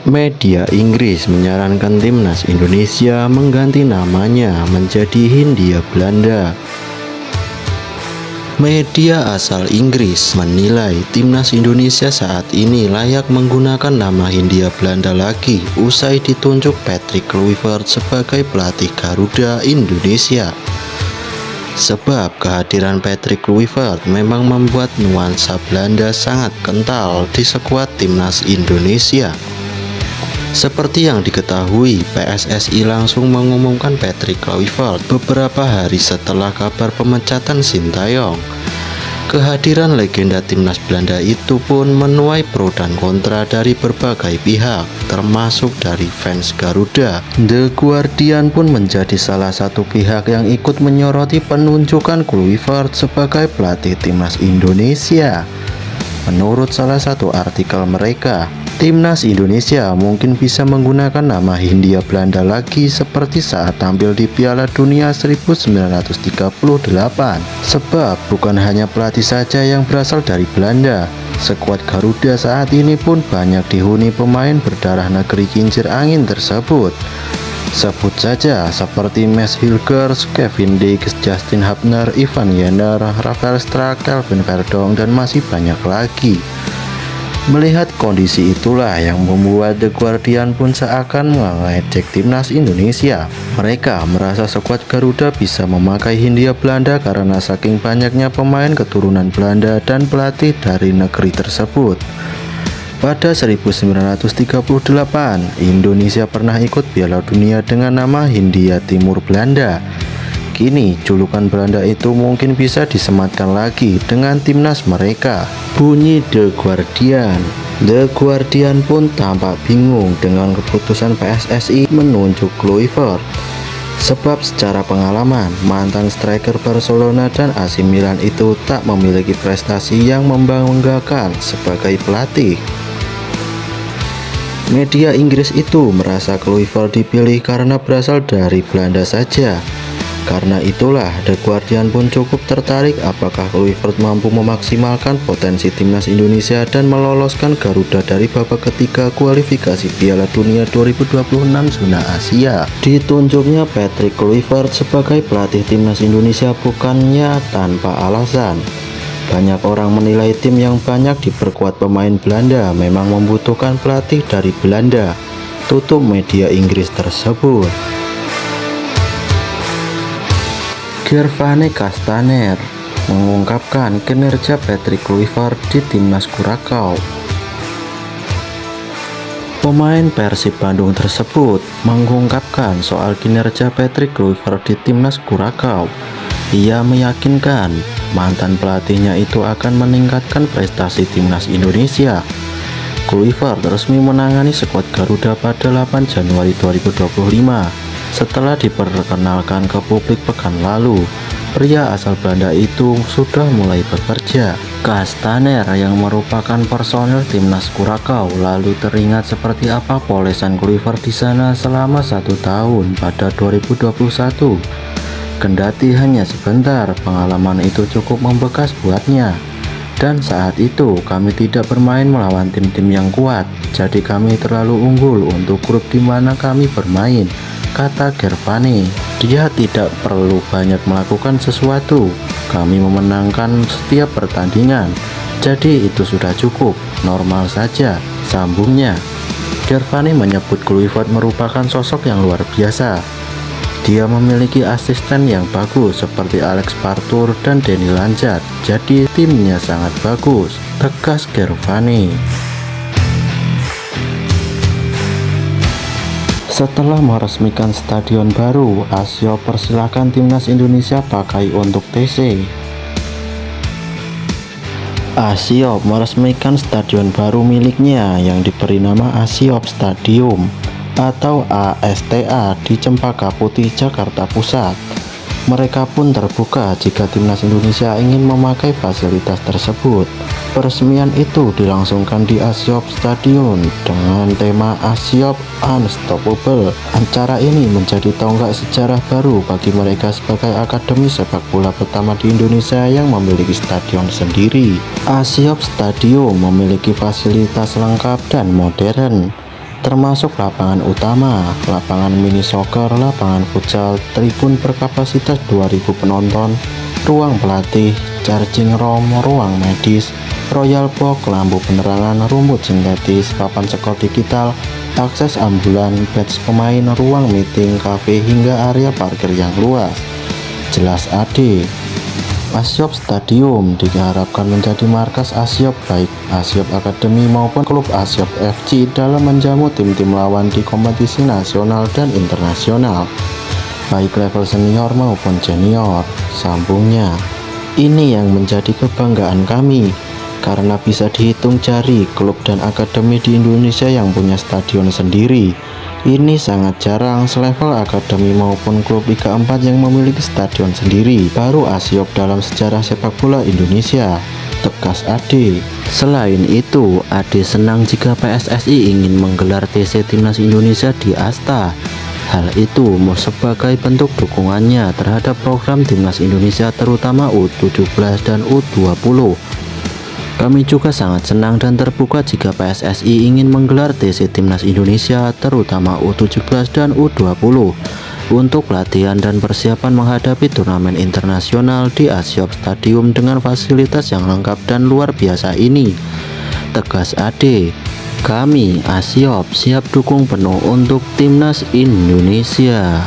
Media Inggris menyarankan timnas Indonesia mengganti namanya menjadi Hindia Belanda. Media asal Inggris menilai timnas Indonesia saat ini layak menggunakan nama Hindia Belanda lagi usai ditunjuk Patrick Kluivert sebagai pelatih Garuda Indonesia. Sebab kehadiran Patrick Kluivert memang membuat nuansa Belanda sangat kental di skuad timnas Indonesia. Seperti yang diketahui, PSSI langsung mengumumkan Patrick Kluivert beberapa hari setelah kabar pemecatan Sintayong. Kehadiran legenda timnas Belanda itu pun menuai pro dan kontra dari berbagai pihak, termasuk dari fans Garuda. The Guardian pun menjadi salah satu pihak yang ikut menyoroti penunjukan Kluivert sebagai pelatih timnas Indonesia. Menurut salah satu artikel mereka, timnas Indonesia mungkin bisa menggunakan nama Hindia Belanda lagi seperti saat tampil di Piala Dunia 1938. Sebab bukan hanya pelatih saja yang berasal dari Belanda. Skuad Garuda saat ini pun banyak dihuni pemain berdarah negeri kincir angin tersebut. Sebut saja seperti Mads Hilgers, Kevin Dix, Justin Hubner, Ivan Jenner, Rafael Struijk, Kelvin Verdonk, dan masih banyak lagi. Melihat kondisi itulah yang membuat The Guardian pun seakan mengejek timnas Indonesia. Mereka merasa skuad Garuda bisa memakai Hindia Belanda karena saking banyaknya pemain keturunan Belanda dan pelatih dari negeri tersebut. Pada 1938, Indonesia pernah ikut Piala Dunia dengan nama Hindia Timur Belanda. Kini, julukan Belanda itu mungkin bisa disematkan lagi dengan timnas mereka. Bunyi The Guardian. The Guardian pun tampak bingung dengan keputusan PSSI menunjuk Kluivert. Sebab secara pengalaman, mantan striker Barcelona dan AC Milan itu tak memiliki prestasi yang membanggakan sebagai pelatih. Media Inggris itu merasa Kluivert dipilih karena berasal dari Belanda saja. Karena itulah The Guardian pun cukup tertarik apakah Kluivert mampu memaksimalkan potensi timnas Indonesia dan meloloskan Garuda dari babak ketiga kualifikasi Piala Dunia 2026 zona Asia. Ditunjuknya Patrick Kluivert sebagai pelatih timnas Indonesia bukannya tanpa alasan. Banyak orang menilai tim yang banyak diperkuat pemain Belanda memang membutuhkan pelatih dari Belanda, tutup media Inggris tersebut. Gervane Castaner mengungkapkan kinerja Patrick Kluivert di timnas Curaçao. Pemain Persib Bandung tersebut mengungkapkan soal kinerja Patrick Kluivert di timnas Curaçao. Ia meyakinkan mantan pelatihnya itu akan meningkatkan prestasi timnas Indonesia. Kluivert resmi menangani skuad Garuda pada 8 Januari 2025 setelah diperkenalkan ke publik pekan lalu. Pria asal Belanda itu sudah mulai bekerja. Castaner yang merupakan personel timnas Curaçao lalu teringat seperti apa polesan Kluivert di sana selama 1 tahun pada 2021. Kendati hanya sebentar, pengalaman itu cukup membekas buatnya. Dan saat itu kami tidak bermain melawan tim-tim yang kuat, jadi kami terlalu unggul untuk grup di mana kami bermain, kata Gervane. Dia tidak perlu banyak melakukan sesuatu, kami memenangkan setiap pertandingan, jadi itu sudah cukup, normal saja, sambungnya. Gervane menyebut Kluivert merupakan sosok yang luar biasa. Dia memiliki asisten yang bagus seperti Alex Partur dan Denny Lanzat, jadi timnya sangat bagus, tegas Gervane. Setelah meresmikan stadion baru, Asio persilahkan timnas Indonesia pakai untuk TC. Asio meresmikan stadion baru miliknya yang diberi nama Asiop Stadium atau ASTA di Cempaka Putih, Jakarta Pusat. Mereka pun terbuka jika timnas Indonesia ingin memakai fasilitas tersebut. Peresmian itu dilangsungkan di Asiop Stadium dengan tema Asiop Unstoppable. Acara ini menjadi tonggak sejarah baru bagi mereka sebagai akademi sepak bola pertama di Indonesia yang memiliki stadion sendiri. Asiop Stadium memiliki fasilitas lengkap dan modern. termasuk lapangan utama, lapangan mini soccer, lapangan futsal, tribun berkapasitas 2000 penonton, ruang pelatih, charging room, ruang medis, royal box, lampu penerangan, rumput sintetis, papan skor digital, akses ambulan, badge pemain, ruang meeting, kafe, hingga area parkir yang luas. Jelas AD. Asiop Stadium diharapkan menjadi markas Asiop, baik Asiop Academy maupun klub Asiop FC dalam menjamu tim-tim lawan di kompetisi nasional dan internasional, baik level senior maupun junior. Sambungnya, ini yang menjadi kebanggaan kami, karena bisa dihitung jari klub dan akademi di Indonesia yang punya stadion sendiri. Ini sangat jarang selevel akademi maupun klub Liga 4 yang memiliki stadion sendiri. Baru Asiop dalam sejarah sepak bola Indonesia, tegas AD. Selain itu, AD senang jika PSSI ingin menggelar TC Timnas Indonesia di Asta. Hal itu sebagai bentuk dukungannya terhadap program Timnas Indonesia, terutama U17 dan U20. Kami juga sangat senang dan terbuka jika PSSI ingin menggelar TC Timnas Indonesia, terutama U17 dan U20, untuk latihan dan persiapan menghadapi turnamen internasional di Asiop Stadium dengan fasilitas yang lengkap dan luar biasa ini, tegas AD. Kami Asiop siap dukung penuh untuk Timnas Indonesia.